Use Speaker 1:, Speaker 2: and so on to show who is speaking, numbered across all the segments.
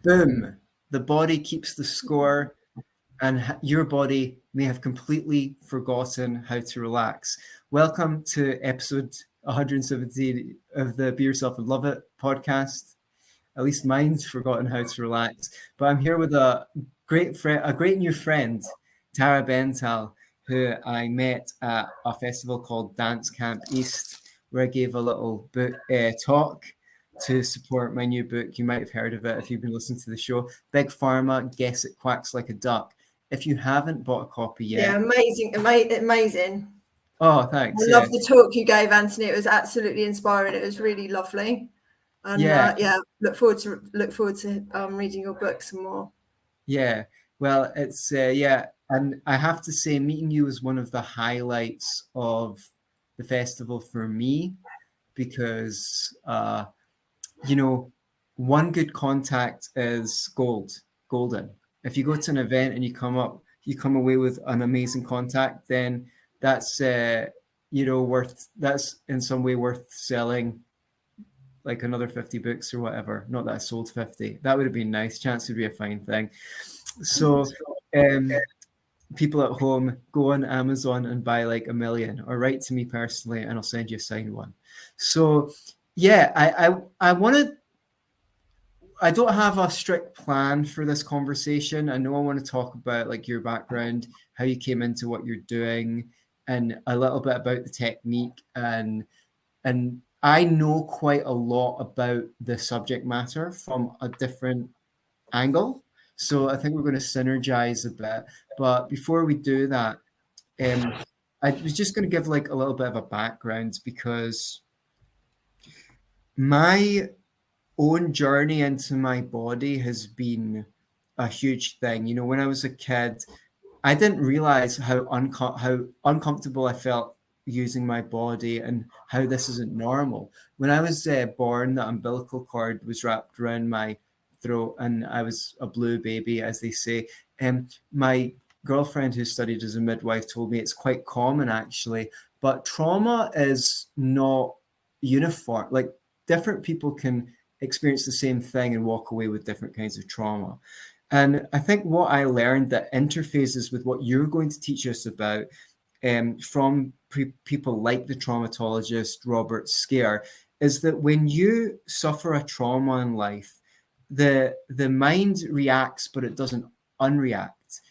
Speaker 1: Boom. The body keeps the score, and your body may have completely forgotten how to relax. Welcome to episode 117 of the Be Yourself and Love It podcast. At least mine's forgotten how to relax. But I'm here with a great new friend, Tara Bentall, who I met at a festival called Dance Camp East, where I gave a little book talk to support my new book. You might have heard of it if you've been listening to the show. Big Pharma, Guess It Quacks Like a Duck. If you haven't bought a copy yet.
Speaker 2: Yeah, amazing.
Speaker 1: Oh, thanks.
Speaker 2: I love the talk you gave, Anthony. It was absolutely inspiring. It was really lovely. And look forward to reading your book some more.
Speaker 1: Yeah, well, it's and I have to say, meeting you was one of the highlights of the festival for me because one good contact is golden. If you go to an event and you come away with an amazing contact, then that's that's in some way worth selling like another 50 books or whatever. Not that I sold 50. That would have been nice. Chance would be a fine thing. So people at home, go on Amazon and buy like 1 million, or write to me personally and I'll send you a signed one. So yeah, I don't have a strict plan for this conversation. I know I want to talk about like your background, how you came into what you're doing, and a little bit about the technique. And I know quite a lot about the subject matter from a different angle. So I think we're going to synergize a bit. But before we do that, I was just going to give like a little bit of a background because my own journey into my body has been a huge thing. You know, when I was a kid, I didn't realize how uncomfortable I felt using my body and how this isn't normal. When I was born, the umbilical cord was wrapped around my throat and I was a blue baby, as they say. My girlfriend who studied as a midwife told me it's quite common actually, but trauma is not uniform. Like different people can experience the same thing and walk away with different kinds of trauma. And I think what I learned that interfaces with what you're going to teach us about from people like the traumatologist Robert Scare is that when you suffer a trauma in life, the mind reacts, but it doesn't unreact.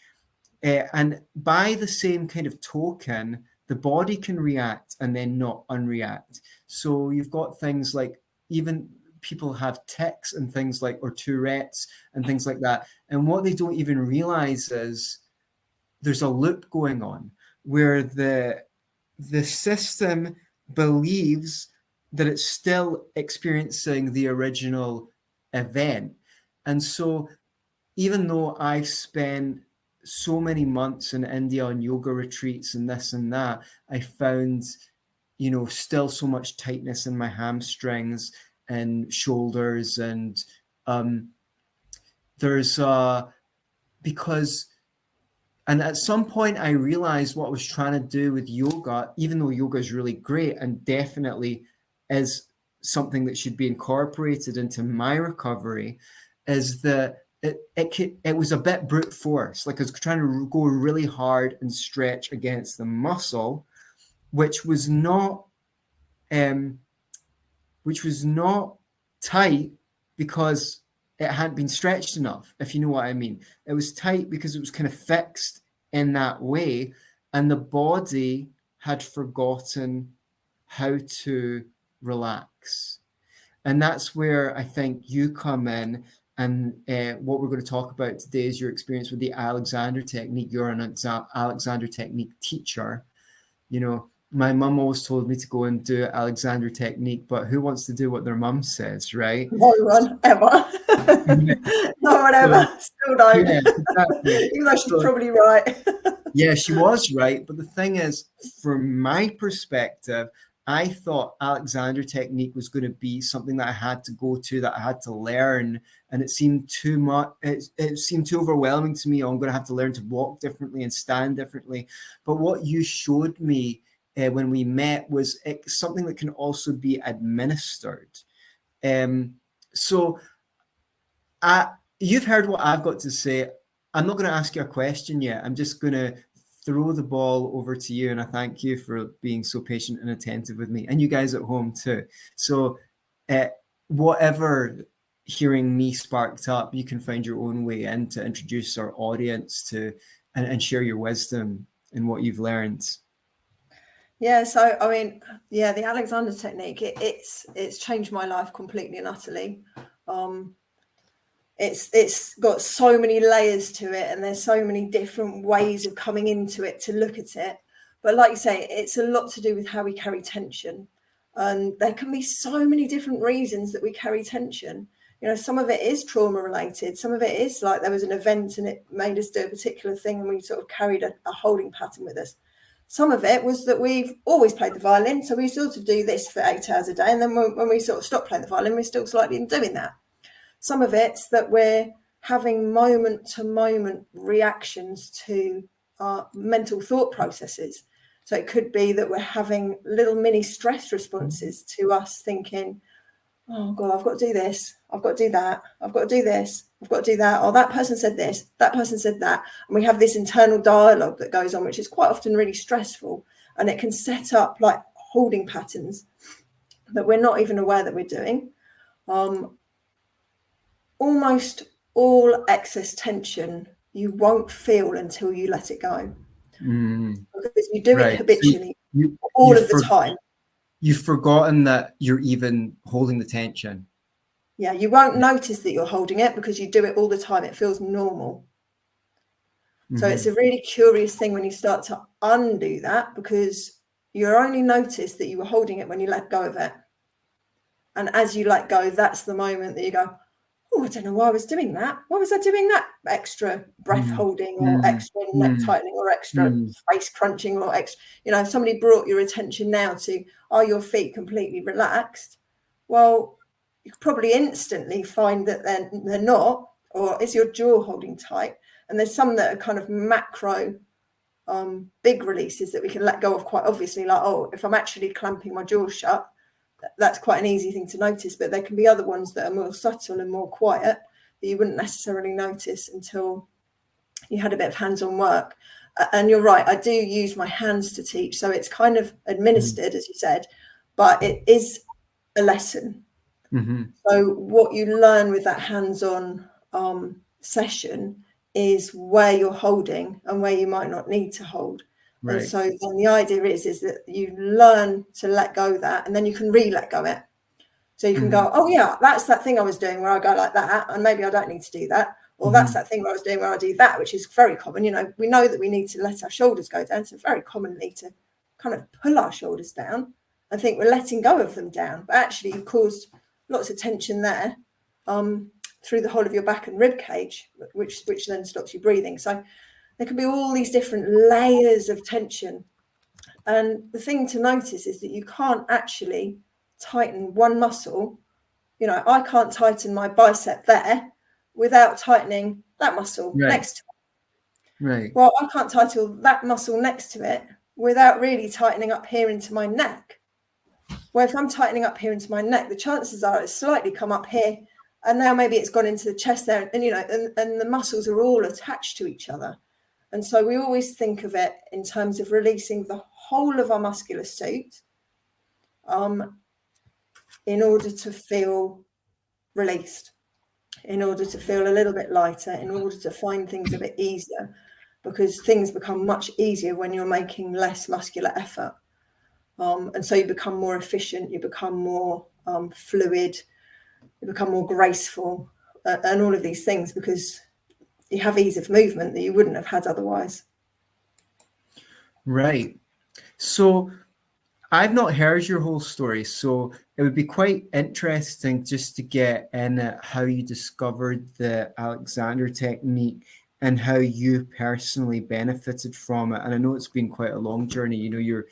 Speaker 1: And by the same kind of token, the body can react and then not unreact. So you've got things like even people have tics and things like, or Tourette's and things like that. And what they don't even realize is there's a loop going on where the system believes that it's still experiencing the original event. And so even though I've spent so many months in India on yoga retreats and this and that, I found, still so much tightness in my hamstrings and shoulders. And there's because, and at some point I realized what I was trying to do with yoga, even though yoga is really great and definitely is something that should be incorporated into my recovery, is that it was a bit brute force. Like I was trying to go really hard and stretch against the muscle, which was not tight because it hadn't been stretched enough, if you know what I mean. It was tight because it was kind of fixed in that way, and the body had forgotten how to relax. And that's where I think you come in. And what we're going to talk about today is your experience with the Alexander technique. You're an Alexander technique teacher. My mum always told me to go and do Alexander technique, but who wants to do what their mum says, right?
Speaker 2: No one ever. No one ever. Still don't.
Speaker 1: Yeah, exactly.
Speaker 2: Even though she's probably right.
Speaker 1: Yeah, she was right. But the thing is, from my perspective, I thought Alexander technique was going to be something that I had to go to, that I had to learn. And it seemed too much. It seemed too overwhelming to me. I'm going to have to learn to walk differently and stand differently. But what you showed me when we met was something that can also be administered. So you've heard what I've got to say. I'm not going to ask you a question yet. I'm just going to throw the ball over to you, and I thank you for being so patient and attentive with me, and you guys at home too. So, whatever hearing me sparked up, you can find your own way in to introduce our audience to and share your wisdom in what you've learned.
Speaker 2: Yeah, so I mean, yeah, the Alexander technique, it's changed my life completely and utterly. It's got so many layers to it, and there's so many different ways of coming into it to look at it. But like you say, it's a lot to do with how we carry tension. And there can be so many different reasons that we carry tension. You know, some of it is trauma related. Some of it is like there was an event and it made us do a particular thing and we sort of carried a holding pattern with us. Some of it was that we've always played the violin, so we sort of do this for 8 hours a day. And then when we sort of stop playing the violin, we're still slightly doing that. Some of it's that we're having moment-to-moment reactions to our mental thought processes. So it could be that we're having little mini stress responses to us thinking, oh, God, I've got to do this. I've got to do that. I've got to do this. I've got to do that. Oh, that person said this. That person said that. And we have this internal dialogue that goes on, which is quite often really stressful. And it can set up like holding patterns that we're not even aware that we're doing. Almost all excess tension you won't feel until you let it go. Because you do it habitually all of the time.
Speaker 1: You've forgotten that you're even holding the tension.
Speaker 2: Yeah, you won't notice that you're holding it because you do it all the time. It feels normal. So it's a really curious thing when you start to undo that, because you only notice that you were holding it when you let go of it. And as you let go, that's the moment that you go, oh, I don't know why I was doing that. Why was I doing that? Extra breath holding or extra neck tightening or extra face crunching or extra, you know, if somebody brought your attention now to, are your feet completely relaxed? Well, you could probably instantly find that they're not, or is your jaw holding tight? And there's some that are kind of macro big releases that we can let go of quite obviously, like, oh, if I'm actually clamping my jaw shut, that's quite an easy thing to notice. But there can be other ones that are more subtle and more quiet that you wouldn't necessarily notice until you had a bit of hands-on work. And you're right, I do use my hands to teach, so it's kind of administered, as you said, but it is a lesson. So what you learn with that hands-on session is where you're holding and where you might not need to hold. Right. And so then the idea is that you learn to let go of that, and then you can re-let go it. So you can go, oh yeah, that's that thing I was doing where I go like that, and maybe I don't need to do that. Or that's that thing where I was doing where I do that, which is very common. You know, we know that we need to let our shoulders go down. So very commonly to kind of pull our shoulders down and think we're letting go of them down. But actually you've caused lots of tension there through the whole of your back and rib cage, which then stops you breathing. So there can be all these different layers of tension. And the thing to notice is that you can't actually tighten one muscle. You know, I can't tighten my bicep there without tightening that muscle next to it. Right. Well, I can't tighten that muscle next to it without really tightening up here into my neck. Well, if I'm tightening up here into my neck, the chances are it's slightly come up here, and now maybe it's gone into the chest there, and you know, and the muscles are all attached to each other. And so we always think of it in terms of releasing the whole of our muscular suit in order to feel released, in order to feel a little bit lighter, in order to find things a bit easier, because things become much easier when you're making less muscular effort. And so you become more efficient, you become more fluid, you become more graceful, and all of these things, because you have ease of movement that you wouldn't have had otherwise.
Speaker 1: Right. So I've not heard your whole story, so it would be quite interesting just to get in at how you discovered the Alexander technique and how you personally benefited from it. And I know it's been quite a long journey. You know, you're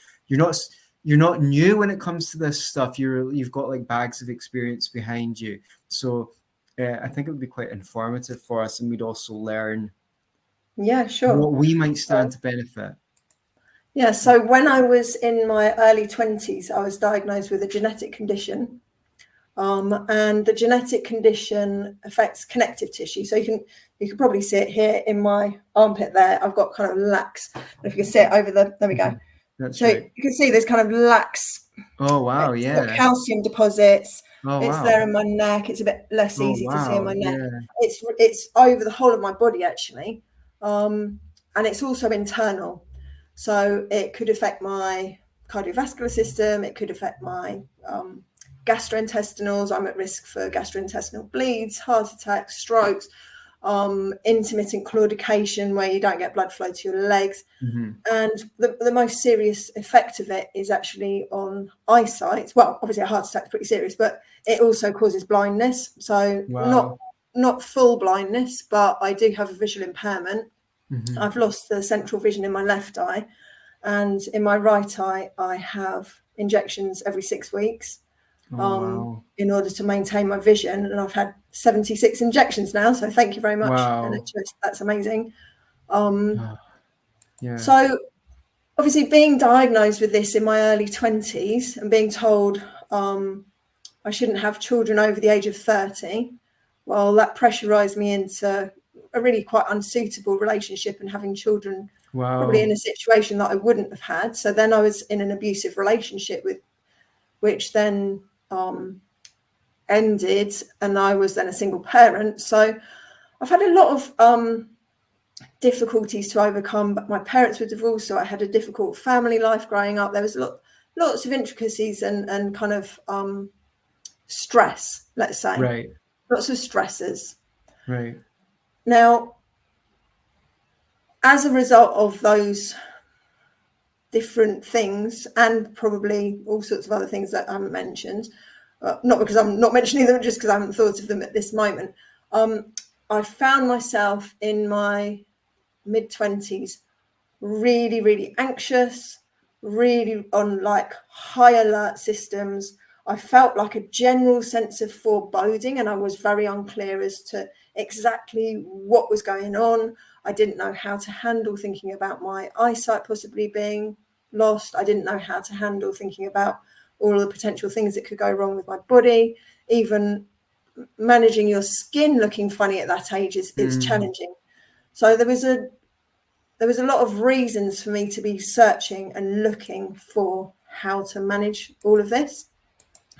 Speaker 1: not new when it comes to this stuff. You've got like bags of experience behind you. So I think it would be quite informative for us, and we'd also learn what we might stand to benefit.
Speaker 2: Yeah, so when I was in my early 20s, I was diagnosed with a genetic condition And the genetic condition affects connective tissue. So you can probably see it here in my armpit there. I've got kind of lax. If you can see it over there we go.
Speaker 1: That's
Speaker 2: so
Speaker 1: right.
Speaker 2: You can see there's kind of lax.
Speaker 1: Oh wow, yeah.
Speaker 2: Calcium deposits.
Speaker 1: Oh
Speaker 2: It's
Speaker 1: wow.
Speaker 2: there in my neck. It's a bit less
Speaker 1: Oh
Speaker 2: easy to see in my neck.
Speaker 1: Yeah.
Speaker 2: It's over the whole of my body actually, and it's also internal. So it could affect my cardiovascular system. It could affect my gastrointestinals. I'm at risk for gastrointestinal bleeds, heart attacks, strokes, intermittent claudication, where you don't get blood flow to your legs.
Speaker 1: Mm-hmm.
Speaker 2: And the most serious effect of it is actually on eyesight. Well, obviously a heart attack is pretty serious, but it also causes blindness. So not full blindness, but I do have a visual impairment. Mm-hmm. I've lost the central vision in my left eye, and in my right eye I have injections every 6 weeks in order to maintain my vision. And I've had 76 injections now. So thank you very much. NHS. That's amazing. So obviously being diagnosed with this in my early 20s and being told I shouldn't have children over the age of 30, well, that pressurized me into a really quite unsuitable relationship and having children probably in a situation that I wouldn't have had. So then I was in an abusive relationship which then ended, and I was then a single parent. So I've had a lot of difficulties to overcome, but my parents were divorced, so I had a difficult family life growing up. There was lots of intricacies and kind of stress, let's say. Lots of stresses. Now, as a result of those different things, and probably all sorts of other things that I haven't mentioned, not because I'm not mentioning them, just because I haven't thought of them at this moment, I found myself in my mid-20s really, really anxious, really on like high alert systems. I felt like a general sense of foreboding, and I was very unclear as to exactly what was going on. I didn't know how to handle thinking about my eyesight possibly being lost. I didn't know how to handle thinking about all the potential things that could go wrong with my body. Even managing your skin looking funny at that age is challenging. So there was a lot of reasons for me to be searching and looking for how to manage all of this.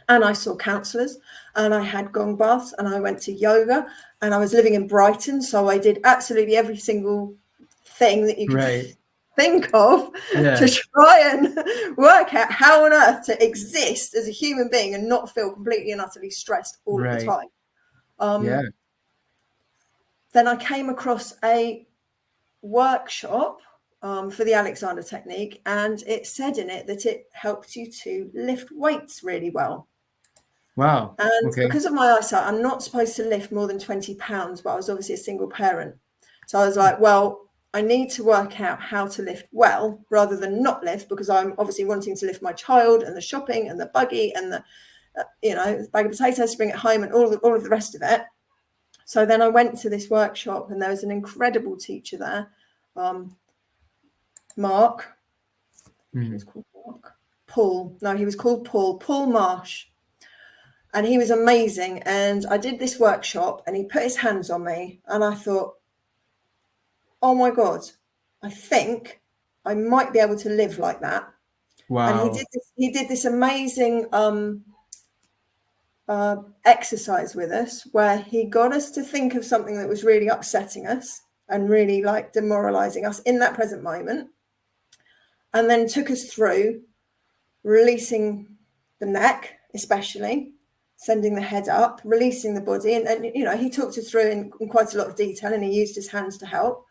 Speaker 2: And I saw counsellors, and I had gong baths, and I went to yoga, and I was living in Brighton. So I did absolutely every single thing that you could think of to try and work out how on earth to exist as a human being and not feel completely and utterly stressed all of the time. Then I came across a workshop for the Alexander technique, and it said in it that it helped you to lift weights really well. And because of my eyesight, I'm not supposed to lift more than 20 pounds, but I was obviously a single parent. So I was like, well, I need to work out how to lift well rather than not lift, because I'm obviously wanting to lift my child and the shopping and the buggy and the bag of potatoes to bring it home and all of the rest of it. So then I went to this workshop, and there was an incredible teacher there, Mark. He was called Mark. Paul. No, he was called Paul Marsh. And he was amazing. And I did this workshop, and he put his hands on me, and I thought, oh my God, I think I might be able to live like that. And he did this amazing exercise with us, where he got us to think of something that was really upsetting us and really like demoralizing us in that present moment, and then took us through releasing the neck, especially sending the head up, releasing the body. And he talked us through in quite a lot of detail, and he used his hands to help.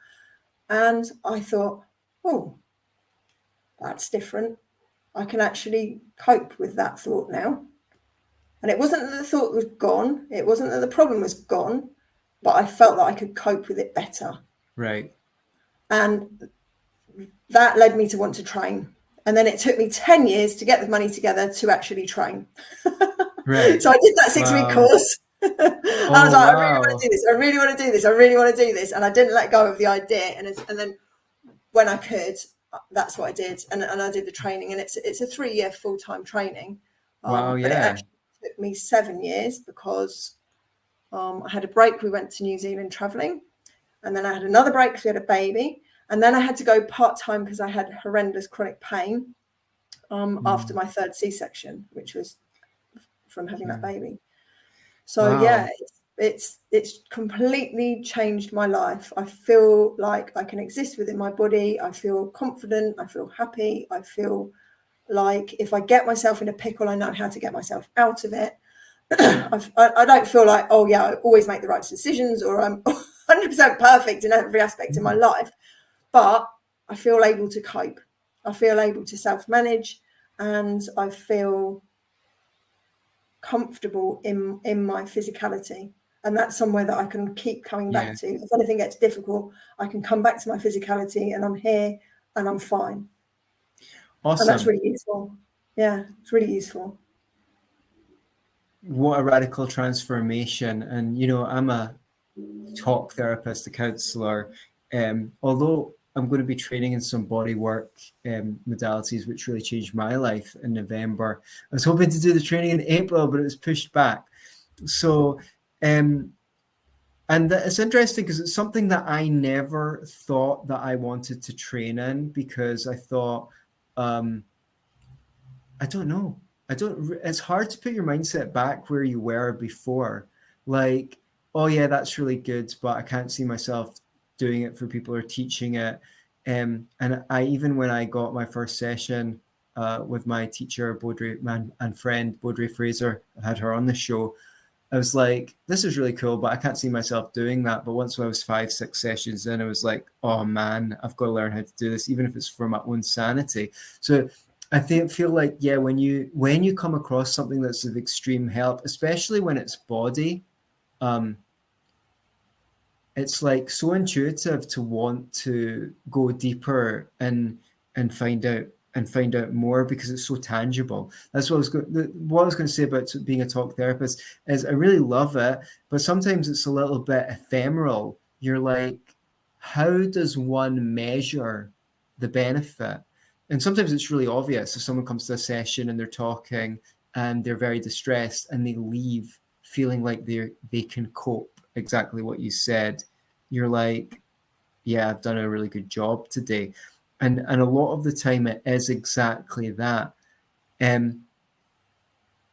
Speaker 2: And I thought, oh, that's different. I can actually cope with that thought now. And it wasn't that the thought was gone. It wasn't that the problem was gone, but I felt that I could cope with it better. And that led me to want to train. And then it took me 10 years to get the money together to actually train. So I did that 6-week course. I was like, I really want to do this. I really want to do this. I really want to do this. And I didn't let go of the idea. And then when I could, that's what I did. And I did the training. And it's a 3-year full-time training. But it actually took me 7 years because I had a break. We went to New Zealand traveling, and then I had another break because we had a baby, and then I had to go part-time because I had horrendous chronic pain after my third C-section, which was from having that baby. So
Speaker 1: Wow.
Speaker 2: it's completely changed my life. I feel like I can exist within my body. I feel confident. I feel happy. I feel like if I get myself in a pickle, I know how to get myself out of it. I don't feel like, oh yeah, I always make the right decisions or I'm 100% perfect in every aspect of my life, but I feel able to cope. I feel able to self-manage, and I feel comfortable in my physicality. And that's somewhere that I can keep coming back to. If anything gets difficult, I can come back to my physicality, and I'm here and I'm fine.
Speaker 1: Awesome.
Speaker 2: And that's really useful. Yeah, it's really useful.
Speaker 1: What a radical transformation. And, you know, I'm a talk therapist, a counselor. Although I'm going to be training in some body work modalities, which really changed my life in November. I was hoping to do the training in April, but it was pushed back. So, and it's interesting because it's something that I never thought that I wanted to train in, because I thought, I don't know. It's hard to put your mindset back where you were before. Like, oh yeah, that's really good, but I can't see myself doing it for people or teaching it. And I, even when I got my first session with my teacher, Baudrey, and friend, Baudrey Fraser, I had her on the show. I was like, this is really cool, but I can't see myself doing that. But once I was 5, 6 sessions in, I was like, oh man, I've got to learn how to do this, even if it's for my own sanity. So I feel like, yeah, when you come across something that's of extreme help, especially when it's body, it's like so intuitive to want to go deeper and find out more, because it's so tangible. That's what I was going to say about being a talk therapist is I really love it, but sometimes it's a little bit ephemeral. You're like, how does one measure the benefit? And sometimes it's really obvious. If someone comes to a session and they're talking and they're very distressed and they leave feeling like they can cope, exactly what you said, you're like, yeah, I've done a really good job today. And a lot of the time it is exactly that.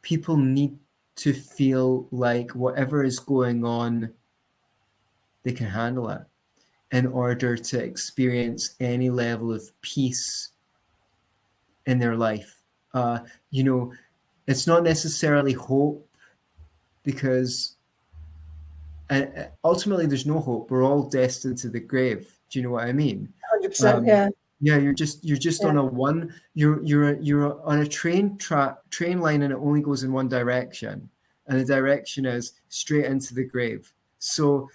Speaker 1: People need to feel like whatever is going on, they can handle it in order to experience any level of peace in their life. You know, it's not necessarily hope, because ultimately there's no hope. We're all destined to the grave. Do you know what I mean?
Speaker 2: 100%, yeah.
Speaker 1: Yeah, you're just on a one. You're on a train line, and it only goes in one direction, and the direction is straight into the grave. So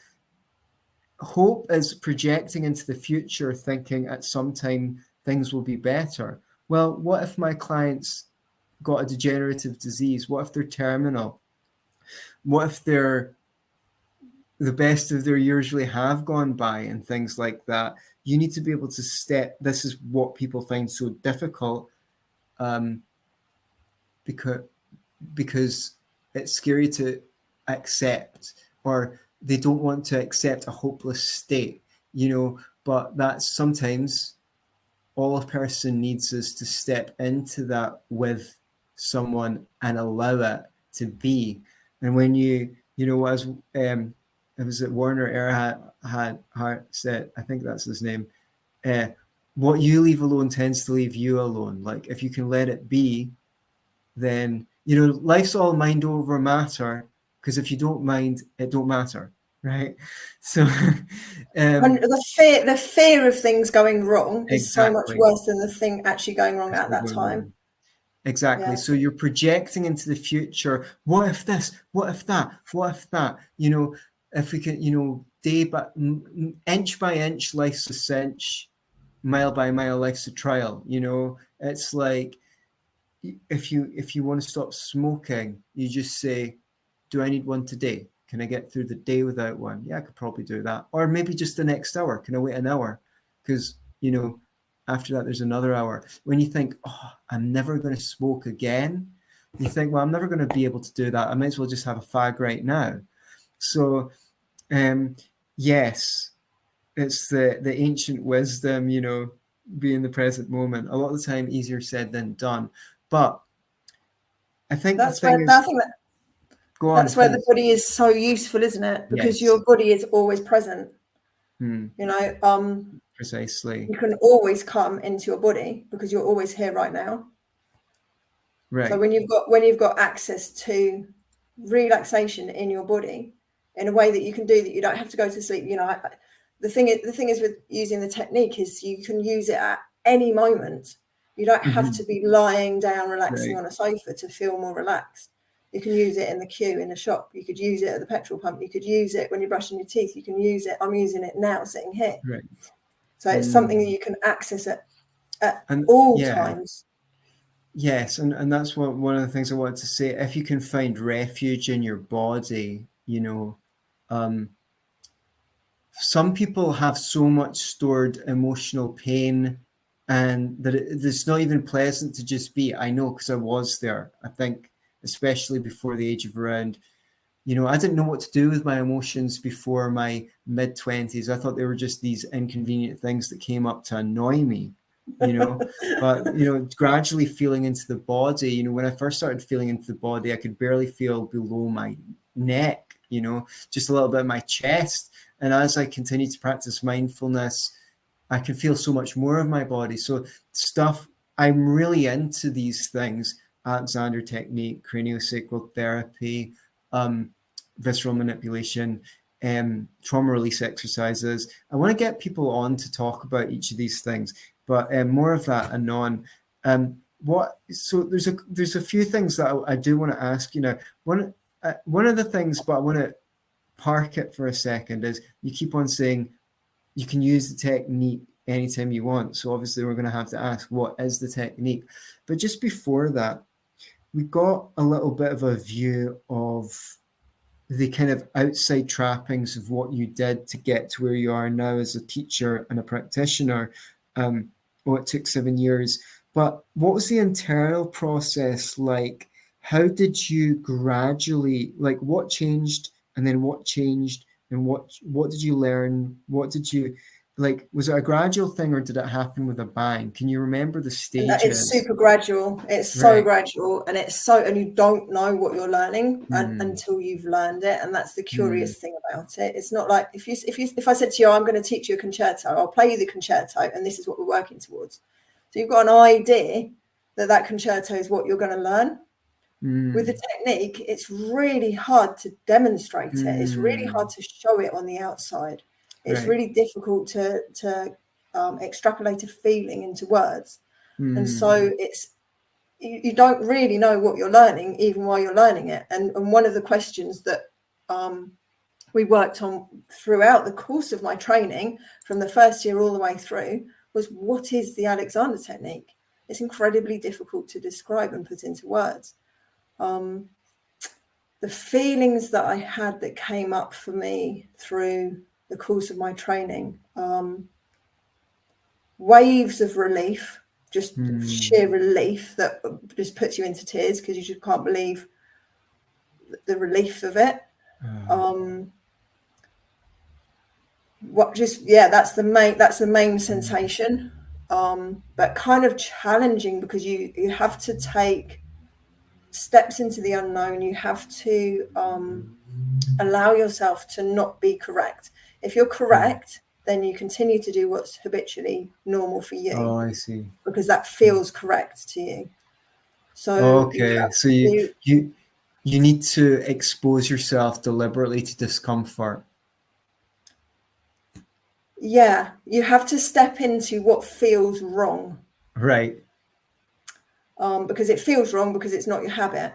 Speaker 1: hope is projecting into the future, thinking at some time things will be better. Well, what if my client's got a degenerative disease? What if they're terminal? What if they're the best of their years really have gone by and things like that? You need to be able to this is what people find so difficult, because it's scary to accept, or they don't want to accept a hopeless state, but that's sometimes all a person needs is to step into that with someone and allow it to be. And when as it was at Warner Earhart said, I think that's his name, what you leave alone tends to leave you alone. Like, if you can let it be, then life's all mind over matter, because if you don't mind, it don't matter, right? So
Speaker 2: the fear of things going wrong is so much
Speaker 1: exactly.
Speaker 2: worse than the thing actually going wrong at that time.
Speaker 1: Exactly.
Speaker 2: Yeah.
Speaker 1: So you're projecting into the future. What if this? What if that? What if that? If we can, inch by inch, life's a cinch, mile by mile, life's a trial. It's like, if you want to stop smoking, you just say, do I need one today? Can I get through the day without one? Yeah, I could probably do that. Or maybe just the next hour. Can I wait an hour? Because, after that, there's another hour. When you think, oh, I'm never going to smoke again, you think, well, I'm never going to be able to do that. I might as well just have a fag right now. So, yes, it's the ancient wisdom, be in the present moment. A lot of the time, easier said than done. But I think the
Speaker 2: That's where
Speaker 1: thing
Speaker 2: I
Speaker 1: is,
Speaker 2: think that
Speaker 1: go on,
Speaker 2: that's where the
Speaker 1: please.
Speaker 2: body is so useful, isn't it? Because
Speaker 1: Yes,
Speaker 2: your body is always present.
Speaker 1: hmm,
Speaker 2: You know,
Speaker 1: precisely.
Speaker 2: you can always come into your body because you're always here right now. So
Speaker 1: Right.
Speaker 2: when you've got access to relaxation in your body in a way that you can do that, you don't have to go to sleep. The thing is with using the technique is you can use it at any moment. You don't have
Speaker 1: Mhm.
Speaker 2: to be lying down relaxing
Speaker 1: Right.
Speaker 2: on a sofa to feel more relaxed. You can use it in the queue in a shop. You could use it at the petrol pump. You could use it when you're brushing your teeth. You can use it. I'm using it now sitting here.
Speaker 1: Right.
Speaker 2: So it's something that
Speaker 1: Mm.
Speaker 2: you can access at
Speaker 1: And
Speaker 2: all
Speaker 1: yeah,
Speaker 2: times.
Speaker 1: yes, and that's one of the things I wanted to say. If you can find refuge in your body, um, some people have so much stored emotional pain, and that it's not even pleasant to just be. I know because I was there. I think, especially before the age of around, I didn't know what to do with my emotions before my mid-20s. I thought they were just these inconvenient things that came up to annoy me, you know. But, gradually feeling into the body, when I first started feeling into the body, I could barely feel below my neck, just a little bit of my chest. And as I continued to practice mindfulness, I can feel so much more of my body. So I'm really into these things: Alexander technique, craniosacral therapy, um, visceral manipulation, trauma release exercises. I want to get people on to talk about each of these things, but more of that anon. So there's a few things that I do want to ask you now. One of the things, but I want to park it for a second, is you keep on saying you can use the technique anytime you want. So obviously we're going to have to ask, what is the technique? But just before that, we got a little bit of a view of the kind of outside trappings of what you did to get to where you are now as a teacher and a practitioner. It took 7 years. But what was the internal process like? How did you gradually, like, what changed, and then what changed, and what did you learn? What did you like? Was it a gradual thing, or did it happen with a bang? Can you remember the
Speaker 2: And it's
Speaker 1: stages?
Speaker 2: super gradual. It's so
Speaker 1: Right.
Speaker 2: gradual, and you don't know what you're learning
Speaker 1: Mm,
Speaker 2: until you've learned it. And that's the
Speaker 1: mm,
Speaker 2: curious thing about it. It's not like if I said to you, I'm going to teach you a concerto, I'll play you the concerto, and this is what we're working towards. So you've got an idea that concerto is what you're going to learn. With the
Speaker 1: mm,
Speaker 2: technique, it's really hard to demonstrate it. It's really hard
Speaker 1: mm.
Speaker 2: to show it on the outside. It's
Speaker 1: Right.
Speaker 2: really difficult to extrapolate a feeling into words. And
Speaker 1: Mm,
Speaker 2: so you don't really know what you're learning even while you're learning it. And one of the questions that we worked on throughout the course of my training, from the first year all the way through, was, what is the Alexander technique? It's incredibly difficult to describe and put into words. The feelings that I had that came up for me through the course of my training, waves of relief, just
Speaker 1: mm,
Speaker 2: sheer relief that just puts you into tears because you just can't believe the relief of it.
Speaker 1: uh,
Speaker 2: That's the main sensation. But kind of challenging because you have to take steps into the unknown. You have to allow yourself to not be correct. If you're
Speaker 1: mm.
Speaker 2: correct, then you continue to do what's habitually normal for you
Speaker 1: Oh, I see.
Speaker 2: because that feels correct to you. So you
Speaker 1: Okay,
Speaker 2: have
Speaker 1: so
Speaker 2: to
Speaker 1: you
Speaker 2: do,
Speaker 1: you you need to expose yourself deliberately to discomfort.
Speaker 2: yeah, you have to step into what feels wrong,
Speaker 1: Right.
Speaker 2: because it feels wrong because it's not your habit.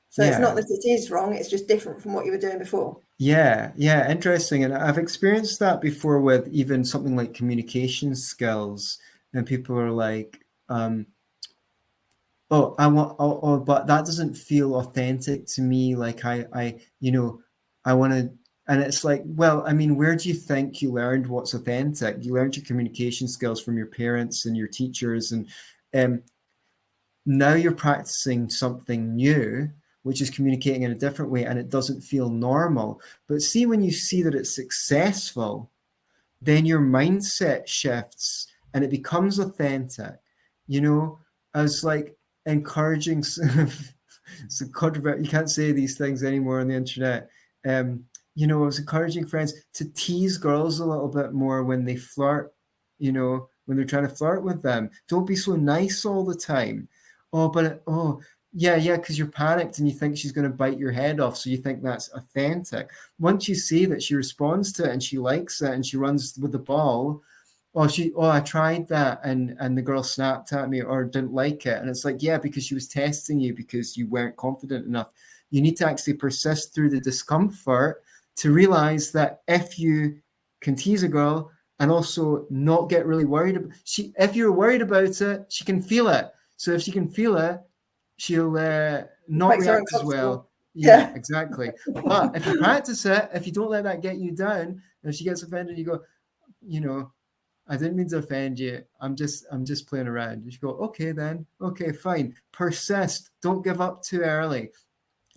Speaker 2: So it's not
Speaker 1: Yeah.
Speaker 2: that it is wrong, it's just different from what you were doing before.
Speaker 1: Yeah. Yeah. Interesting. And I've experienced that before with even something like communication skills. And people are like, but that doesn't feel authentic to me. Like I want to, and it's like, well, I mean, where do you think you learned what's authentic? You learned your communication skills from your parents and your teachers, and um, now you're practicing something new, which is communicating in a different way, and it doesn't feel normal. But see, when you see that it's successful, then your mindset shifts and it becomes authentic. You know, I was like encouraging some controversy. You can't say these things anymore on the internet. You know, I was encouraging friends to tease girls a little bit more when they flirt, you know, when they're trying to flirt with them. Don't be so nice all the time. Oh, but yeah, because you're panicked and you think she's going to bite your head off. So you think that's authentic. Once you see that she responds to it and she likes it and she runs with the ball, I tried that and the girl snapped at me or didn't like it. And it's like, yeah, because she was testing you because you weren't confident enough. You need to actually persist through the discomfort to realize that if you can tease a girl and also not get really worried about if you're worried about it, she can feel it. So if she can feel it, she'll not react as well. Yeah, exactly. But if you practice it, if you don't let that get you down, and if she gets offended, you go, you know, I didn't mean to offend you. I'm just playing around. You go, okay then. Okay, fine. Persist. Don't give up too early.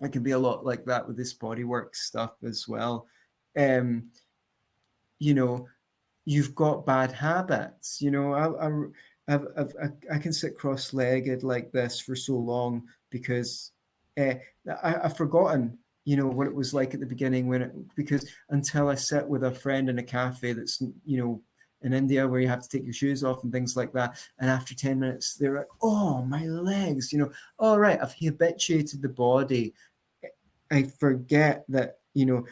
Speaker 1: It can be a lot like that with this bodywork stuff as well. You know, you've got bad habits. You know, I can sit cross-legged like this for so long because I've forgotten, you know, what it was like at the beginning because until I sit with a friend in a cafe that's, you know, in India where you have to take your shoes off and things like that. And after 10 minutes, they're like, oh, my legs, you know, all right, I've habituated the body. I forget that, you know,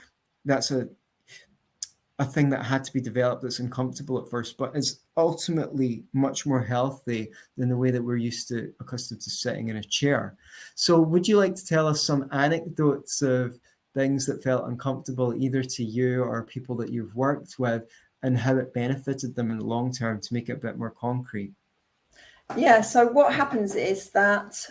Speaker 1: that's a thing that had to be developed that's uncomfortable at first, but is ultimately much more healthy than the way that we're accustomed to sitting in a chair. So would you like to tell us some anecdotes of things that felt uncomfortable either to you or people that you've worked with and how it benefited them in the long term to make it a bit more concrete?
Speaker 2: Yeah, so what happens is that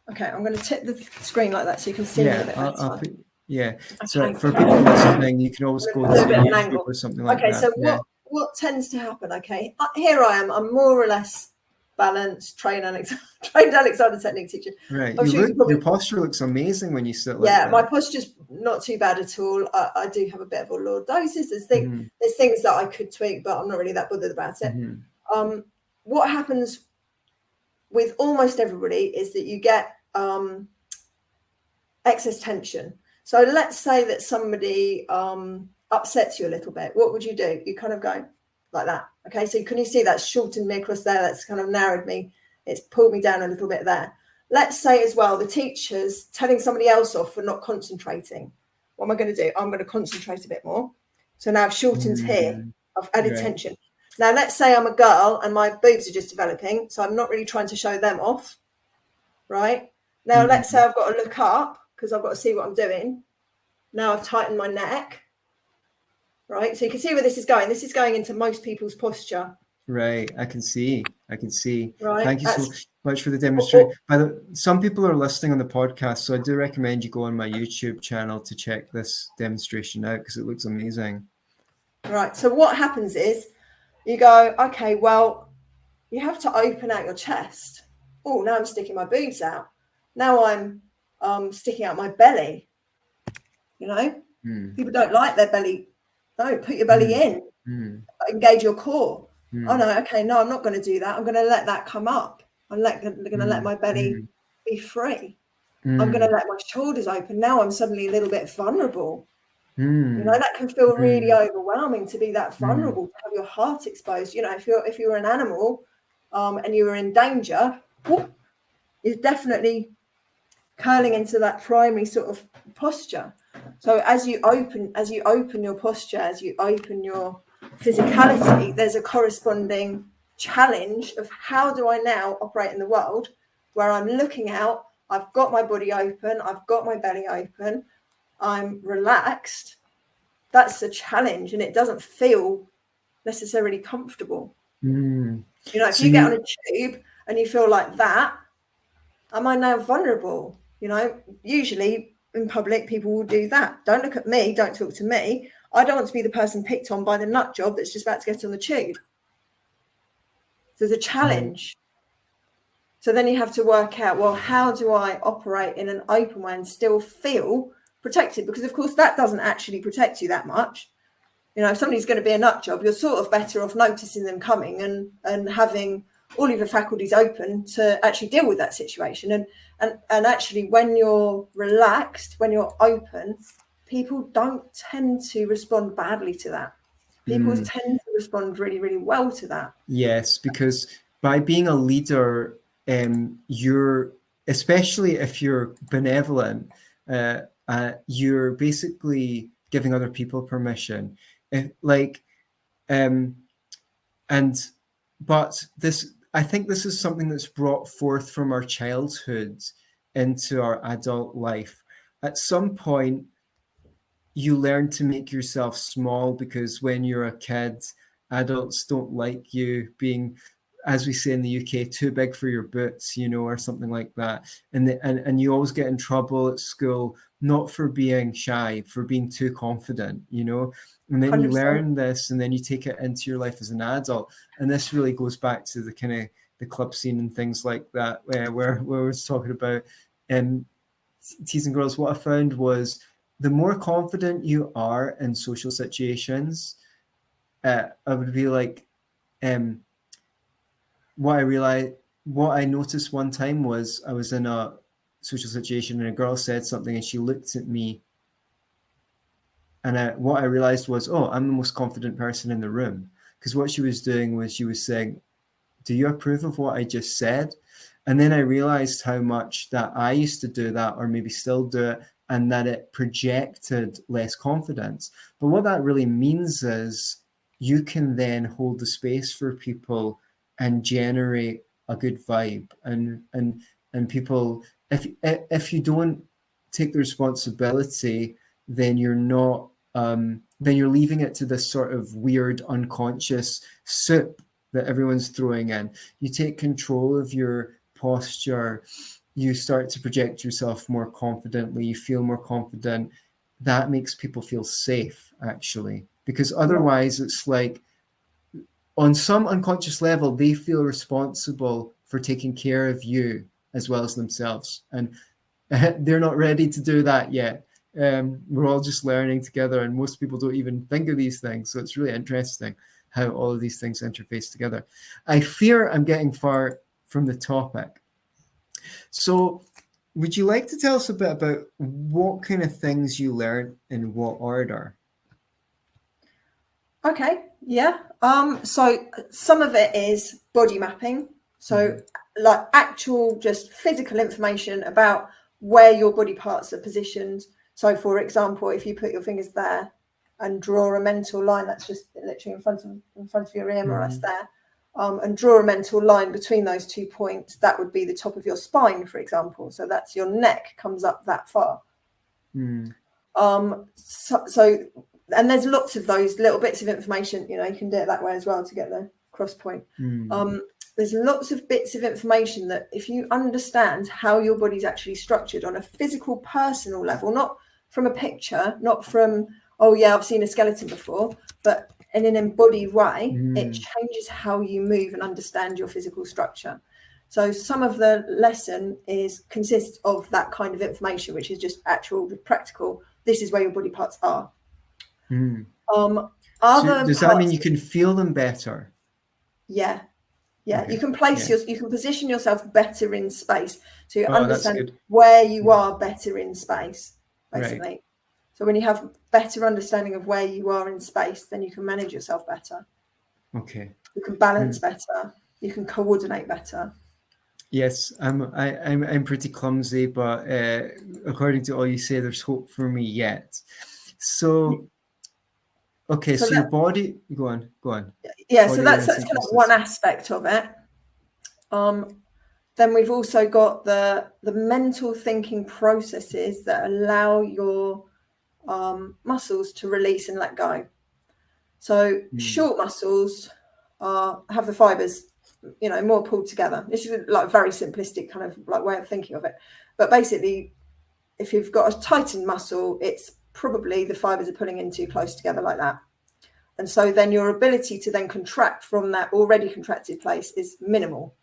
Speaker 2: okay, I'm going to tip the screen like that so you can see me a bit better.
Speaker 1: Yeah. So for people listening, you can always go to YouTube or something like that.
Speaker 2: Okay, so what tends to happen? Okay, here I am. I'm more or less balanced, trained Alexander technique teacher.
Speaker 1: Right. Your posture looks amazing when you sit like that.
Speaker 2: My posture's not too bad at all. I do have a bit of a lordosis. There's things that I could tweak, but I'm not really that bothered about it. What happens with almost everybody is that you get excess tension. So let's say that somebody upsets you a little bit. What would you do? You kind of go like that. Okay, so can you see that's shortened me across there? That's kind of narrowed me. It's pulled me down a little bit there. Let's say as well, the teacher's telling somebody else off for not concentrating. What am I going to do? I'm going to concentrate a bit more. So now I've shortened here. I've added tension. Now, let's say I'm a girl and my boobs are just developing. So I'm not really trying to show them off. Right? Now, let's say I've got to look up because I've got to see what I'm doing. Now I've tightened my neck. Right? So you can see where this is going. This is going into most people's posture.
Speaker 1: Right. I can see.
Speaker 2: Right.
Speaker 1: Thank you so much for the demonstration. Some people are listening on the podcast, so I do recommend you go on my YouTube channel to check this demonstration out because it looks amazing.
Speaker 2: Right. So what happens is you go, okay, well, you have to open out your chest. Oh, now I'm sticking my boobs out. Now I'm sticking out my belly. You know, people don't like their belly. No, put your belly in. Engage your core. Oh no, okay, no, I'm not going to do that. I'm going to let that come up. I'm going to let my belly be free. I'm going to let my shoulders open. Now I'm suddenly a little bit vulnerable. You know, that can feel really overwhelming to be that vulnerable, to have your heart exposed. You know, if you're an animal and you were in danger, you're definitely curling into that primary sort of posture. So as you open your posture, as you open your physicality, there's a corresponding challenge of how do I now operate in the world where I'm looking out, I've got my body open, I've got my belly open, I'm relaxed. That's a challenge, and it doesn't feel necessarily comfortable. You know, if you get on a tube and you feel like that, am I now vulnerable? You know, usually in public, people will do that. Don't look at me. Don't talk to me. I don't want to be the person picked on by the nut job that's just about to get on the tube. So there's a challenge. So then you have to work out, well, how do I operate in an open way and still feel protected? Because of course that doesn't actually protect you that much. You know, if somebody's going to be a nut job, you're sort of better off noticing them coming and having all of your faculties open to actually deal with that situation. And actually, when you're relaxed, when you're open, people don't tend to respond badly to that. People tend to respond really, really well to that.
Speaker 1: Yes, because by being a leader, you're, especially if you're benevolent, you're basically giving other people permission. But this, I think this is something that's brought forth from our childhood into our adult life. At some point, you learn to make yourself small, because when you're a kid, adults don't like you being, as we say in the UK, too big for your boots, or something like that. And you always get in trouble at school, not for being shy, for being too confident, and then
Speaker 2: 100%.
Speaker 1: you learn this, and then you take it into your life as an adult. And this really goes back to the kind of the club scene and things like that, where we're talking about teasing girls. What I found was, the more confident you are in social situations, I would be like, what I noticed one time was, I was in a social situation and a girl said something and she looked at me, and what I realized was, oh, I'm the most confident person in the room, because what she was doing was she was saying, do you approve of what I just said? And then I realized how much that I used to do that, or maybe still do it, and that it projected less confidence. But what that really means is, you can then hold the space for people and generate a good vibe. And people, if you don't take the responsibility, then you're not, then you're leaving it to this sort of weird unconscious soup that everyone's throwing in. You take control of your posture, you start to project yourself more confidently, you feel more confident. That makes people feel safe, actually, because otherwise it's like, on some unconscious level, they feel responsible for taking care of you as well as themselves, and they're not ready to do that yet. We're all just learning together, and most people don't even think of these things. So it's really interesting how all of these things interface together. I fear I'm getting far from the topic. So would you like to tell us a bit about what kind of things you learned in what order?
Speaker 2: Okay, yeah. So some of it is body mapping. So like actual just physical information about where your body parts are positioned. So for example, if you put your fingers there and draw a mental line, that's just literally in front of your ear, more or less there, and draw a mental line between those 2 points, that would be the top of your spine, for example. So that's your neck comes up that far. So and there's lots of those little bits of information, you can do it that way as well to get the cross point. There's lots of bits of information that if you understand how your body's actually structured on a physical, personal level, not from a picture, not from, oh yeah, I've seen a skeleton before, but in an embodied way, it changes how you move and understand your physical structure. So some of the lesson consists of that kind of information, which is just actual, practical, this is where your body parts are.
Speaker 1: So does that mean you can feel them better?
Speaker 2: Yeah. Okay. You can you can position yourself better in space, so you understand where you are better in space, basically. Right. So when you have better understanding of where you are in space, then you can manage yourself better.
Speaker 1: Okay.
Speaker 2: You can balance better. You can coordinate better.
Speaker 1: Yes, I'm pretty clumsy, but according to all you say, there's hope for me yet. So, okay, so your body, go on.
Speaker 2: Yeah, so that's kind of one aspect of it. Then we've also got the mental thinking processes that allow your muscles to release and let go. So short muscles have the fibers, more pulled together. This is like a very simplistic kind of like way of thinking of it. But basically, if you've got a tightened muscle, it's probably the fibers are pulling in too close together like that. And so then your ability to then contract from that already contracted place is minimal.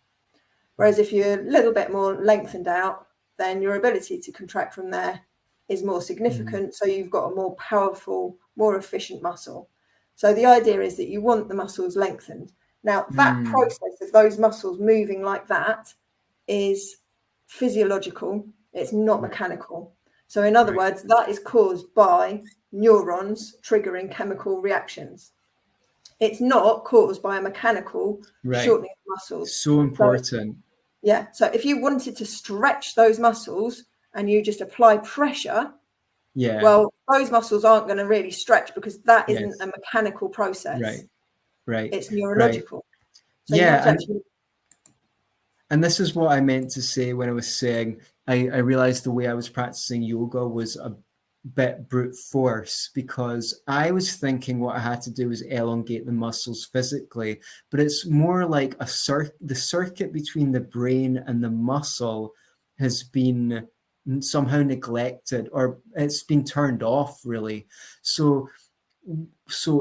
Speaker 2: Whereas if you're a little bit more lengthened out, then your ability to contract from there is more significant. So you've got a more powerful, more efficient muscle. So the idea is that you want the muscles lengthened. Now, that process of those muscles moving like that is physiological. It's not mechanical. So in other words, that is caused by neurons triggering chemical reactions. It's not caused by a mechanical shortening of muscles.
Speaker 1: So important.
Speaker 2: So if you wanted to stretch those muscles and you just apply pressure, well, those muscles aren't going to really stretch because that isn't a mechanical process. It's neurological. So you have to actually...
Speaker 1: And this is what I meant to say when I was saying I realized the way I was practicing yoga was a bit brute force, because I was thinking what I had to do was elongate the muscles physically, but it's more like the circuit between the brain and the muscle has been somehow neglected, or it's been turned off, really. So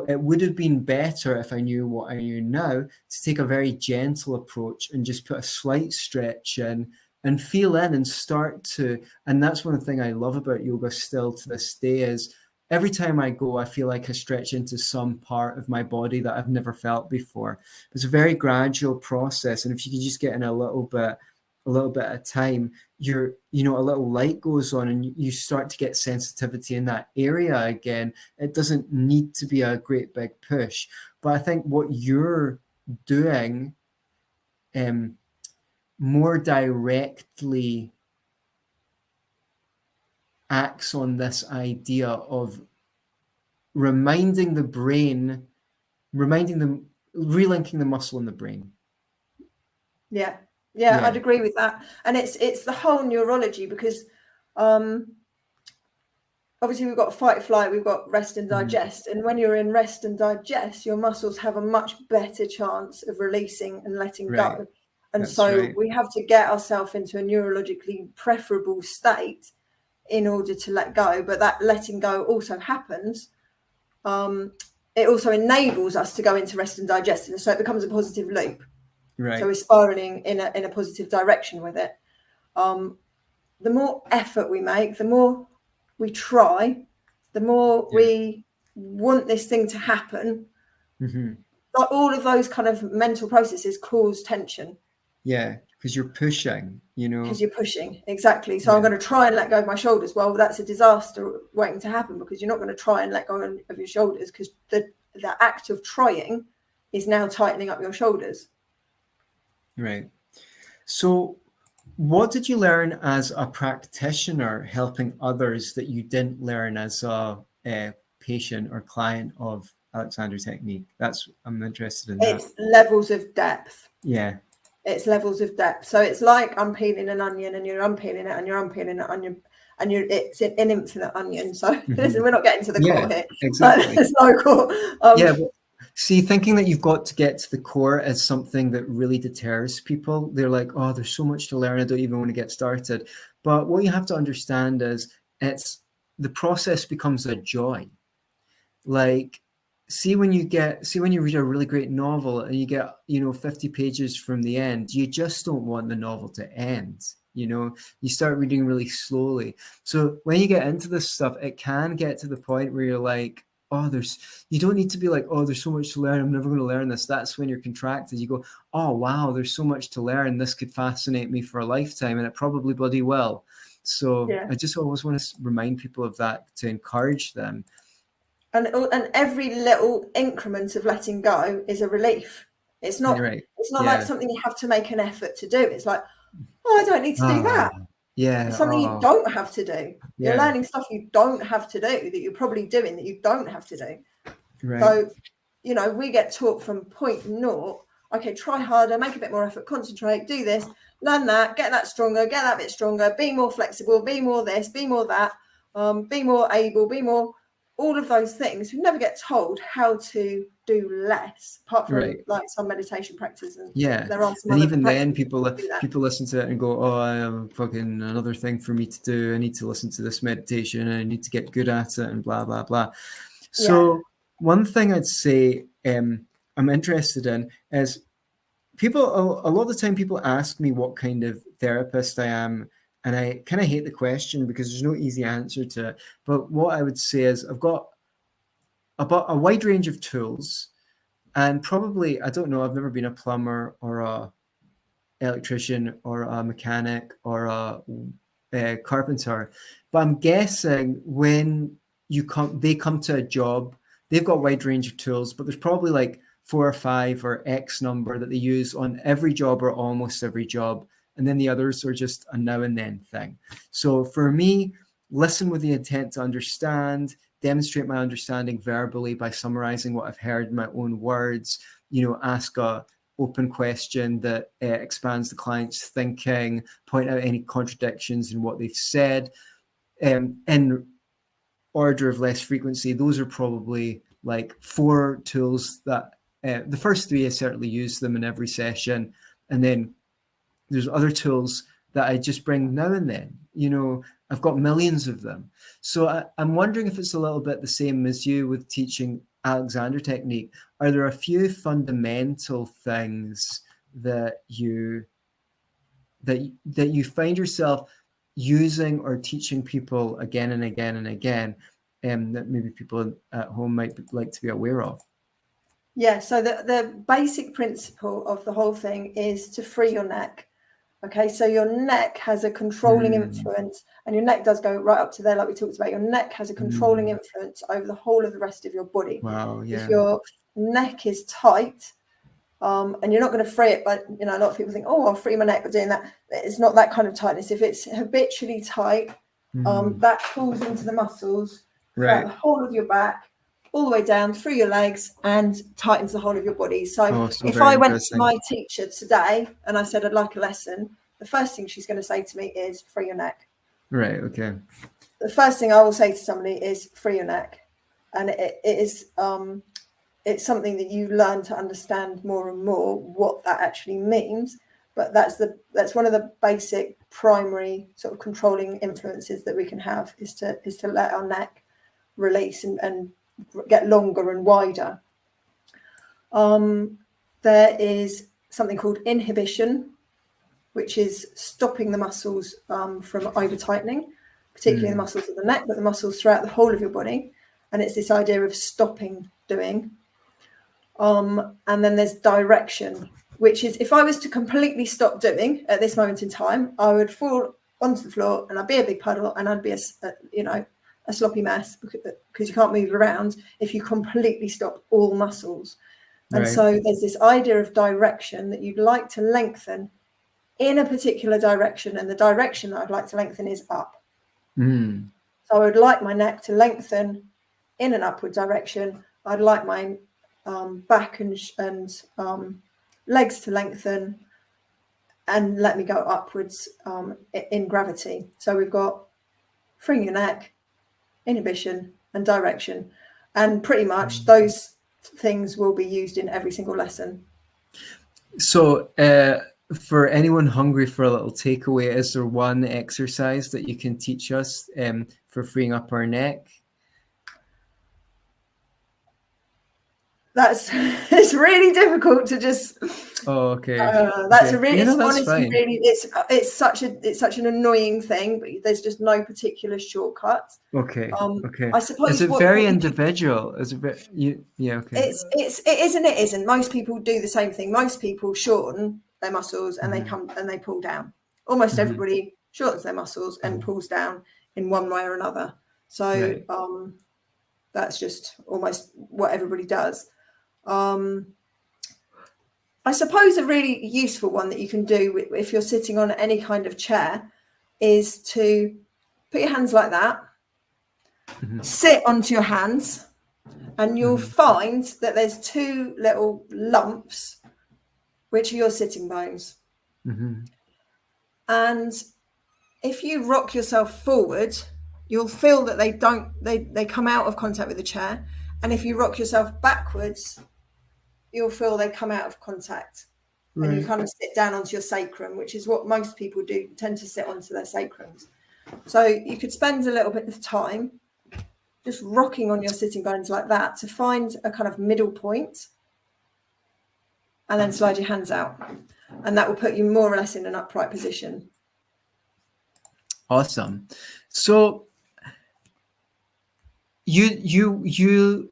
Speaker 1: it would have been better if I knew what I knew now, to take a very gentle approach and just put a slight stretch in and feel in and start to, and that's one thing I love about yoga still to this day, is every time I go, I feel like I stretch into some part of my body that I've never felt before. It's a very gradual process. And if you can just get in a little bit at a time, a little light goes on and you start to get sensitivity in that area again. It doesn't need to be a great big push, but I think what you're doing more directly acts on this idea of relinking the muscle in the brain.
Speaker 2: Yeah, I'd agree with that. And it's the whole neurology, because obviously we've got fight, flight, we've got rest and digest. And when you're in rest and digest, your muscles have a much better chance of releasing and letting go. And we have to get ourselves into a neurologically preferable state in order to let go. But that letting go also happens. It also enables us to go into rest and digest. And so it becomes a positive loop. So we're spiraling in a positive direction with it. The more effort we make, the more we try, the more we want this thing to happen. Like all of those kind of mental processes cause tension.
Speaker 1: Yeah, because you're pushing,
Speaker 2: Because you're pushing, exactly. So I'm going to try and let go of my shoulders. Well, that's a disaster waiting to happen, because you're not going to try and let go of your shoulders, because the act of trying is now tightening up your shoulders.
Speaker 1: Right. So what did you learn as a practitioner helping others that you didn't learn as a patient or client of Alexander Technique? I'm interested in that.
Speaker 2: It's levels of depth.
Speaker 1: Yeah.
Speaker 2: It's levels of depth. So it's like I'm peeling an onion, and you're unpeeling it, and you're unpeeling it, and it's an infinite onion. So listen, we're not getting to the core here.
Speaker 1: Exactly.
Speaker 2: There's no core.
Speaker 1: But see, thinking that you've got to get to the core is something that really deters people. They're like, oh, there's so much to learn, I don't even want to get started. But what you have to understand is the process becomes a joy. Like, see when you read a really great novel and you get 50 pages from the end, you just don't want the novel to end. You start reading really slowly. So when you get into this stuff, it can get to the point where you're like, oh, you don't need to be like, oh, there's so much to learn, I'm never going to learn this. That's when you're contracted. You go, oh wow, there's so much to learn, this could fascinate me for a lifetime, and it probably bloody will. So I just always want to remind people of that, to encourage them.
Speaker 2: And every little increment of letting go is a relief. It's not like something you have to make an effort to do. It's like, oh, I don't need to do that.
Speaker 1: Yeah.
Speaker 2: It's something you don't have to do. You're learning stuff you don't have to do, that you're probably doing that you don't have to do.
Speaker 1: Right.
Speaker 2: So, we get taught from point naught. Okay, try harder, make a bit more effort, concentrate, do this, learn that, get that stronger, get that bit stronger, be more flexible, be more this, be more that, be more able, be more... all of those things. We never get told how to do less, apart from like some meditation practice. And there are some, and
Speaker 1: even then people listen to it and go, oh, I have fucking another thing for me to do, I need to listen to this meditation, and I need to get good at it, and blah blah blah. So one thing I'd say I'm interested in is people, a lot of the time people ask me what kind of therapist I am, and I kind of hate the question because there's no easy answer to it. But what I would say is I've got about a wide range of tools, and probably, I don't know, I've never been a plumber or a electrician or a mechanic or a carpenter, but I'm guessing when they come to a job, they've got a wide range of tools, but there's probably like 4 or 5 or X number that they use on every job or almost every job, and then the others are just a now and then thing. So for me, listen with the intent to understand, demonstrate my understanding verbally by summarizing what I've heard in my own words, ask a open question that expands the client's thinking, point out any contradictions in what they've said. In order of less frequency, those are probably like 4 tools that the first 3, I certainly use them in every session. And then there's other tools that I just bring now and then. I've got millions of them. So I'm wondering if it's a little bit the same as you with teaching Alexander technique. Are there a few fundamental things that you find yourself using or teaching people again and again and again, that maybe people at home might like to be aware of?
Speaker 2: Yeah, so the basic principle of the whole thing is to free your neck. Okay, so your neck has a controlling influence, and your neck does go right up to there, like we talked about. Your neck has a controlling influence over the whole of the rest of your body.
Speaker 1: Wow, yeah.
Speaker 2: If your neck is tight, and you're not going to free it, but a lot of people think, oh, I'll free my neck by doing that. It's not that kind of tightness. If it's habitually tight, that pulls into the muscles throughout the whole of your back, all the way down through your legs, and tightens the whole of your body. So if I went to my teacher today and I said I'd like a lesson, the first thing she's going to say to me is free your neck.
Speaker 1: Right, okay.
Speaker 2: The first thing I will say to somebody is free your neck. And it is it's something that you learn to understand more and more what that actually means. But that's one of the basic primary sort of controlling influences that we can have, is to let our neck release and get longer and wider. There is something called inhibition, which is stopping the muscles from over tightening, particularly the muscles of the neck, but the muscles throughout the whole of your body. And it's this idea of stopping doing. And then there's direction, which is, if I was to completely stop doing at this moment in time, I would fall onto the floor and I'd be a big puddle and I'd be a sloppy mess, because you can't move around if you completely stop all muscles. And so there's this idea of direction, that you'd like to lengthen in a particular direction, and the direction that I'd like to lengthen is up. So I would like my neck to lengthen in an upward direction. I'd like my back and legs to lengthen and let me go upwards in gravity. So we've got freeing your neck, inhibition, and direction, and pretty much those things will be used in every single lesson.
Speaker 1: So for anyone hungry for a little takeaway, is there one exercise that you can teach us for freeing up our neck?
Speaker 2: It's really difficult to just.
Speaker 1: Oh, okay.
Speaker 2: That's a really.
Speaker 1: That's
Speaker 2: honestly
Speaker 1: fine.
Speaker 2: Really. It's such an annoying thing, but there's just no particular shortcut.
Speaker 1: Okay. Okay.
Speaker 2: I suppose.
Speaker 1: Is it very individual? Is it? Yeah. Okay.
Speaker 2: It is and it isn't. Most people do the same thing. Most people shorten their muscles and they come and they pull down. Almost everybody shortens their muscles and pulls down in one way or another. So that's just almost what everybody does. I suppose a really useful one that you can do if you're sitting on any kind of chair is to put your hands like that, sit onto your hands, and you'll find that there's 2 little lumps, which are your sitting bones. And if you rock yourself forward, you'll feel that they come out of contact with the chair. And if you rock yourself backwards, you'll feel they come out of contact. And you kind of sit down onto your sacrum, which is what most people do, tend to sit onto their sacrums. So you could spend a little bit of time just rocking on your sitting bones like that to find a kind of middle point. and then slide your hands out. And that will put you more or less in an upright position.
Speaker 1: Awesome. So you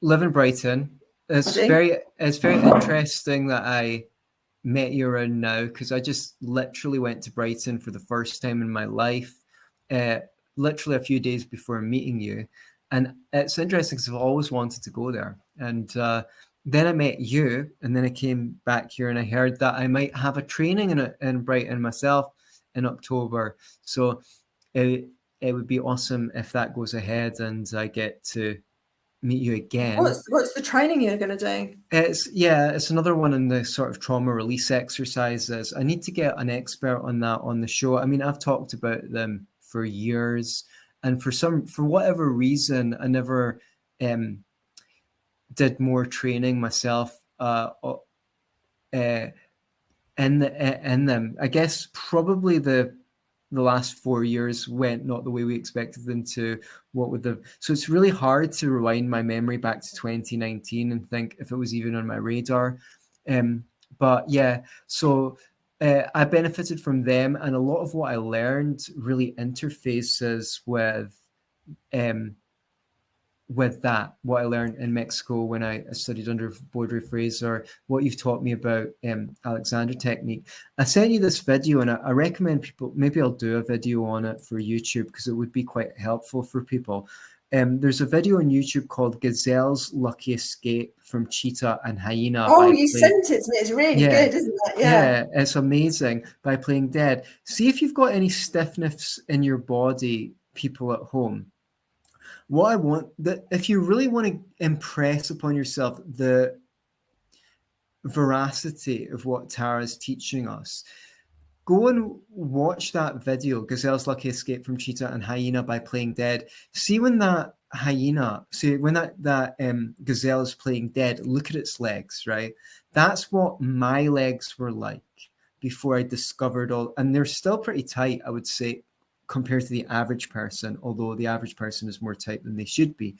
Speaker 1: live in Brighton. It's very interesting that I met you around now, because I just literally went to Brighton for the first time in my life, literally a few days before meeting you. And it's interesting because I've always wanted to go there. And then I met you, and then I came back here and I heard that I might have a training in Brighton myself in October. So it would be awesome if that goes ahead and I get to meet you again.
Speaker 2: What's the training you're going to do?
Speaker 1: It's another one in the sort of trauma release exercises. I need to get an expert on that on the show. I mean, I've talked about them for years, and for whatever reason, I never did more training myself in them. I guess probably the last 4 years went not the way we expected them to. So it's really hard to rewind my memory back to 2019 and think if it was even on my radar. But yeah, so I benefited from them, and a lot of what I learned really interfaces with that, what I learned in Mexico when I studied under Baudry Fraser, what you've taught me about Alexander technique. I sent you this video, and I recommend people, maybe I'll do a video on it for YouTube because it would be quite helpful for people. There's a video on YouTube called Gazelle's Lucky Escape from Cheetah and Hyena.
Speaker 2: Oh, you sent it to me. It's really good, isn't it?
Speaker 1: Yeah, it's amazing, by playing dead. See if you've got any stiffness in your body, people at home. What I want, that if you really want to impress upon yourself the veracity of what Tara's teaching us, go and watch that video, Gazelle's Lucky Escape from Cheetah and Hyena by Playing Dead. See when that hyena, when that gazelle is playing dead, look at its legs, right? That's what my legs were like before I discovered all, and they're still pretty tight, I would say, compared to the average person, although the average person is more tight than they should be.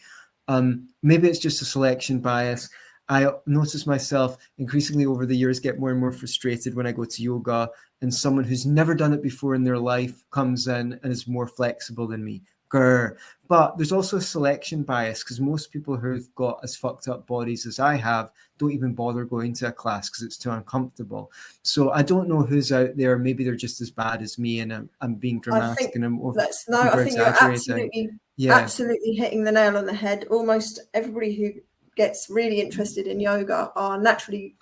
Speaker 1: Maybe it's just a selection bias. I notice myself increasingly over the years get more and more frustrated when I go to yoga and someone who's never done it before in their life comes in and is more flexible than me. Grr. But there's also a selection bias, because most people who've got as fucked up bodies as I have don't even bother going to a class because it's too uncomfortable. So I don't know who's out there. Maybe they're just as bad as me, and I'm being dramatic and I'm
Speaker 2: I think you're absolutely hitting the nail on the head. Almost everybody who gets really interested in yoga are naturally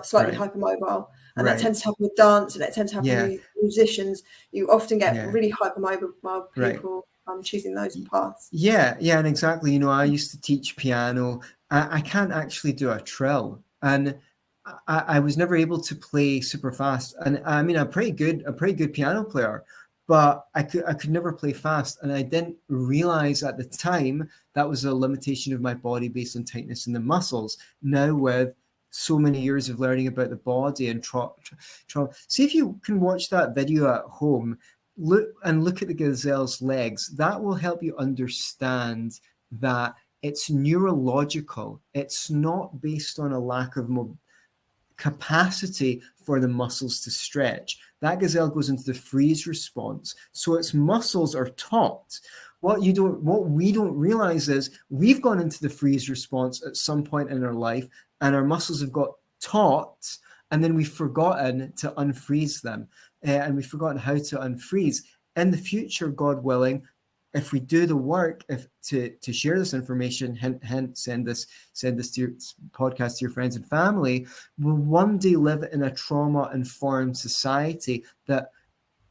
Speaker 2: slightly hypermobile, and that tends to happen with dance, and it tends to happen with musicians. You often get really hypermobile people choosing those paths.
Speaker 1: And exactly. You know, I used to teach piano. I can't actually do a trill, and I was never able to play super fast. And I mean, I'm a pretty good piano player, but I could never play fast. And I didn't realize at the time that was a limitation of my body based on tightness in the muscles. Now, with so many years of learning about the body and trauma, see if you can watch that video at home. Look at the gazelle's legs. That will help you understand that it's neurological. It's not based on a lack of capacity for the muscles to stretch. That gazelle goes into the freeze response. So its muscles are taut. What we don't realize is we've gone into the freeze response at some point in our life, and our muscles have got taut, and then we've forgotten to unfreeze them. And we've forgotten how to unfreeze. In the future, God willing, if we do the work to share this information, hence send this to your podcast to your friends and family, we'll one day live in a trauma-informed society that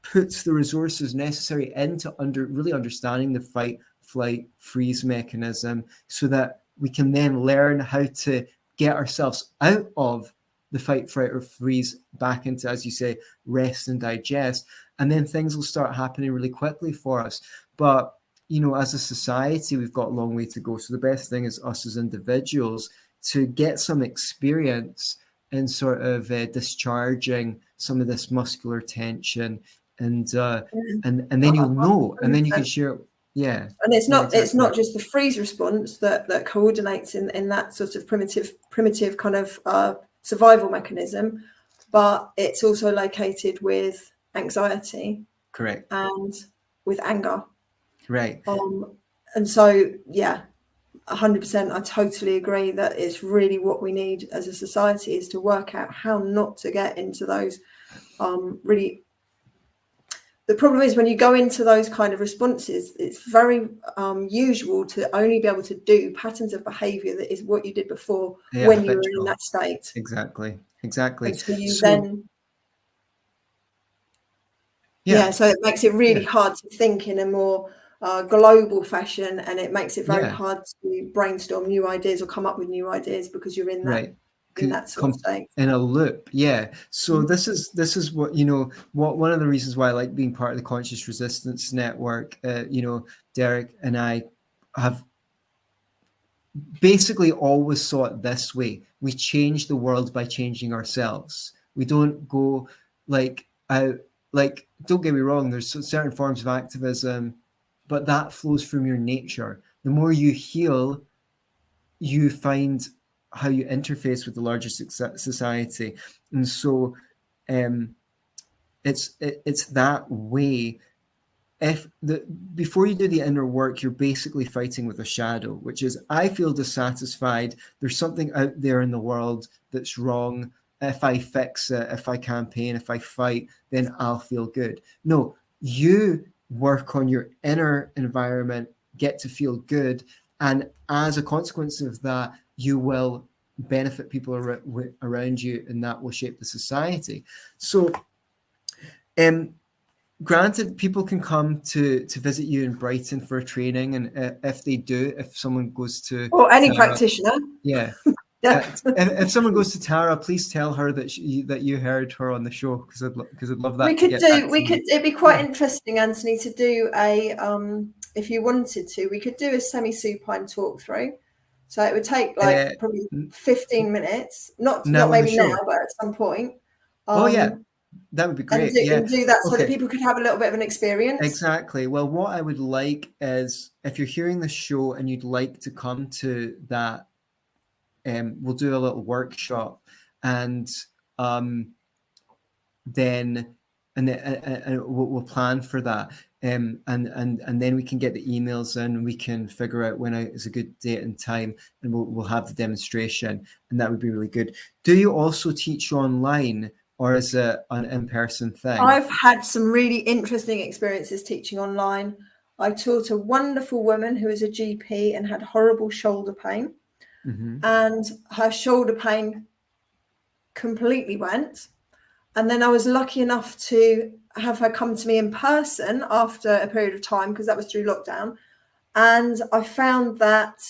Speaker 1: puts the resources necessary into really understanding the fight, flight, freeze mechanism, so that we can then learn how to get ourselves out of the fight, fright, or freeze back into, as you say, rest and digest. And then things will start happening really quickly for us. But, you know, as a society, we've got a long way to go. So the best thing is us as individuals to get some experience in sort of discharging some of this muscular tension. And then you'll know, and then you can share. Yeah.
Speaker 2: And it's not just the freeze response that coordinates in that sort of primitive kind of survival mechanism, but it's also located with anxiety.
Speaker 1: Correct.
Speaker 2: And with anger.
Speaker 1: Right.
Speaker 2: And so, yeah, 100%, I totally agree that it's really what we need as a society is to work out how not to get into those really. The problem is when you go into those kind of responses, it's very usual to only be able to do patterns of behavior that is what you did before when you were in that state.
Speaker 1: Exactly.
Speaker 2: And so you
Speaker 1: So
Speaker 2: then, so it makes it really hard to think in a more global fashion, and it makes it very hard to brainstorm new ideas or come up with new ideas because you're in that sort of state.
Speaker 1: In a loop. So this is what, what one of the reasons why I like being part of the Conscious Resistance Network. Derek and I have basically always saw it this way. We change the world by changing ourselves. We don't go don't get me wrong, there's certain forms of activism, but that flows from your nature. The more you heal, you find how you interface with the larger society. And so it's that way. Before you do the inner work, you're basically fighting with a shadow, which is, I feel dissatisfied. There's something out there in the world that's wrong. If I fix it, if I campaign, if I fight, then I'll feel good. No, you work on your inner environment, get to feel good. And as a consequence of that, you will benefit people around you, and that will shape the society. So, granted, people can come to visit you in Brighton for a training, and if someone goes to,
Speaker 2: or any practitioner,
Speaker 1: if someone goes to Tara, please tell her that you heard her on the show, because I'd love that.
Speaker 2: It'd be quite interesting, Anthony, to do a if you wanted to, we could do a semi-supine talk through. So it would take probably 15 minutes, not maybe now, but at some point.
Speaker 1: That would be great.
Speaker 2: And do that so that people could have a little bit of an experience.
Speaker 1: Exactly. Well, what I would like is, if you're hearing the show and you'd like to come to that, we'll do a little workshop, and then we'll plan for that, and then we can get the emails in, we can figure out when is a good date and time, and we'll have the demonstration, and that would be really good. Do you also teach online, or is it an in-person thing?
Speaker 2: I've had some really interesting experiences teaching online. I taught a wonderful woman who was a GP and had horrible shoulder pain. And her shoulder pain completely went. And then I was lucky enough to have her come to me in person after a period of time, because that was through lockdown. And I found that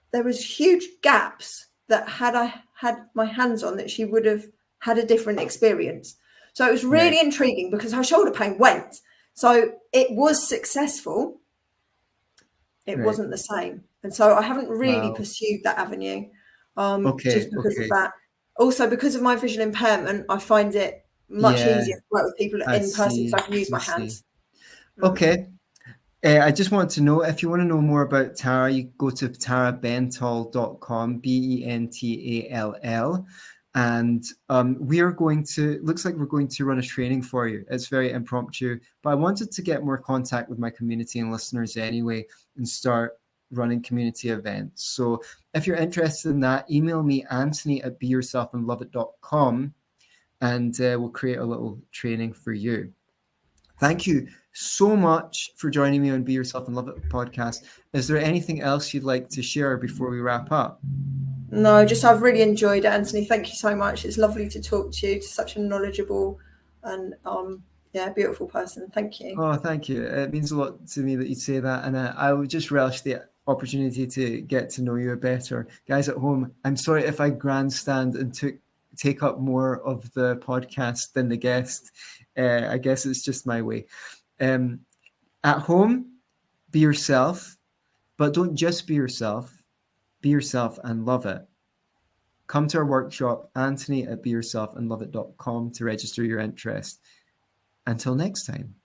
Speaker 2: there was huge gaps that had I had my hands on, that she would have had a different experience. So it was really intriguing, because her shoulder pain went. So it was successful. It wasn't the same. And so I haven't really pursued that avenue, just because of that. Also, because of my visual impairment, I find it much easier to work with people in person, so I can use my hands.
Speaker 1: Okay. I just want to know, if you want to know more about Tara, you go to tarabentall.com, Bentall. And looks like we're going to run a training for you. It's very impromptu, but I wanted to get more contact with my community and listeners anyway, and start running community events. So if you're interested in that, email me, Antony@beyourselfandloveit.com, and we'll create a little training for you. Thank you so much for joining me on Be Yourself and Love It podcast. Is there anything else you'd like to share before we wrap up?
Speaker 2: No, I've really enjoyed it, Anthony. Thank you so much. It's lovely to talk to you, to such a knowledgeable and beautiful person. Thank you.
Speaker 1: Oh, thank you. It means a lot to me that you'd say that, and I would just relish the opportunity to get to know you better. Guys at home, I'm sorry if I grandstand and take up more of the podcast than the guest. I guess it's just my way. At home, be yourself, but don't just be yourself. Be yourself and love it. Come to our workshop, Antony@beyourselfandloveit.com, to register your interest. Until next time.